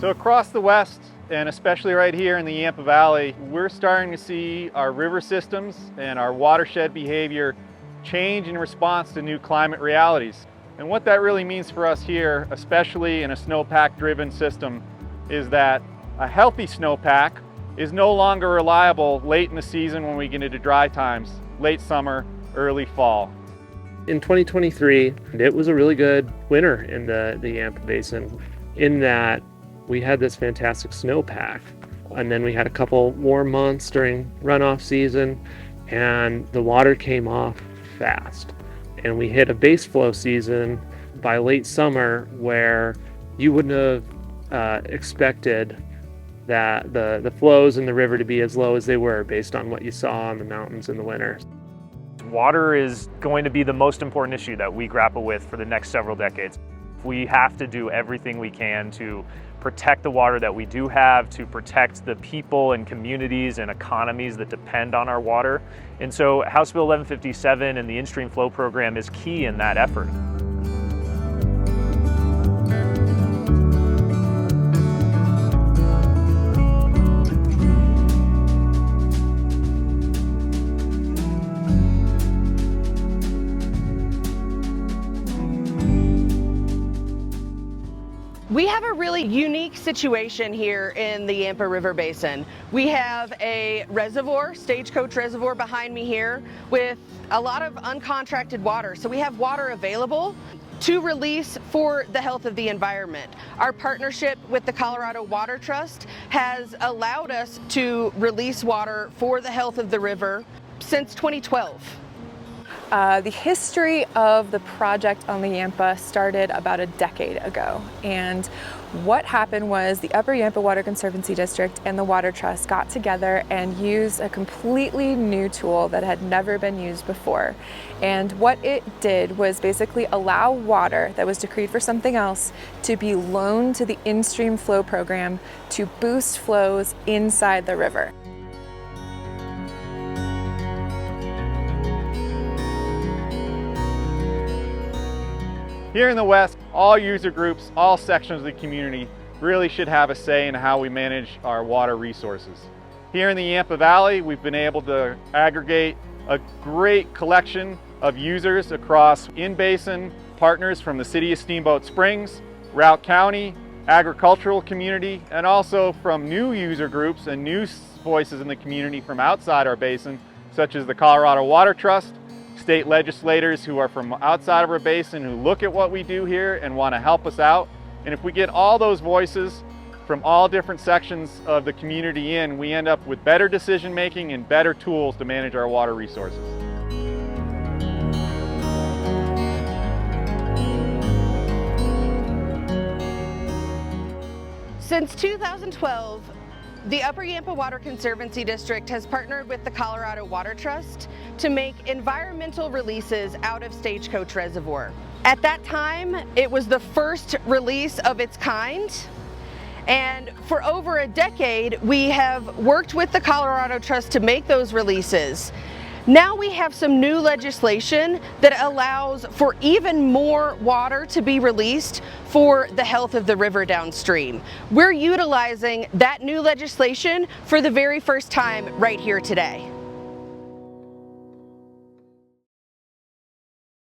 So across the West, and especially right here in the Yampa Valley, we're starting to see our river systems and our watershed behavior change in response to new climate realities. And what that really means for us here, especially in a snowpack-driven system, is that a healthy snowpack is no longer reliable late in the season when we get into dry times, late summer, early fall. In 2023, it was a really good winter in the Yampa Basin in that we had this fantastic snowpack, and then we had a couple warm months during runoff season, and the water came off fast. And we hit a base flow season by late summer where you wouldn't have expected that the flows in the river to be as low as they were based on what you saw on the mountains in the winter. Water is going to be the most important issue that we grapple with for the next several decades. We have to do everything we can to protect the water that we do have, to protect the people and communities and economies that depend on our water. And so House Bill 1157 and the in-stream flow program is key in that effort. We have a really unique situation here in the Yampa River Basin. We have a reservoir, Stagecoach Reservoir behind me here, with a lot of uncontracted water. So we have water available to release for the health of the environment. Our partnership with the Colorado Water Trust has allowed us to release water for the health of the river since 2012. The history of the project on the Yampa started about a decade ago, and what happened was the Upper Yampa Water Conservancy District and the Water Trust got together and used a completely new tool that had never been used before. And what it did was basically allow water that was decreed for something else to be loaned to the in-stream flow program to boost flows inside the river. Here in the West, all user groups, all sections of the community really should have a say in how we manage our water resources. Here in the Yampa Valley, we've been able to aggregate a great collection of users across in-basin partners from the City of Steamboat Springs, Routt County, agricultural community, and also from new user groups and new voices in the community from outside our basin, such as the Colorado Water Trust, state legislators who are from outside of our basin who look at what we do here and want to help us out. And if we get all those voices from all different sections of the community in, we end up with better decision making and better tools to manage our water resources. Since 2012, the Upper Yampa Water Conservancy District has partnered with the Colorado Water Trust to make environmental releases out of Stagecoach Reservoir. At that time, it was the first release of its kind. And for over a decade, we have worked with the Colorado Trust to make those releases. Now we have some new legislation that allows for even more water to be released for the health of the river downstream. We're utilizing that new legislation for the very first time right here today.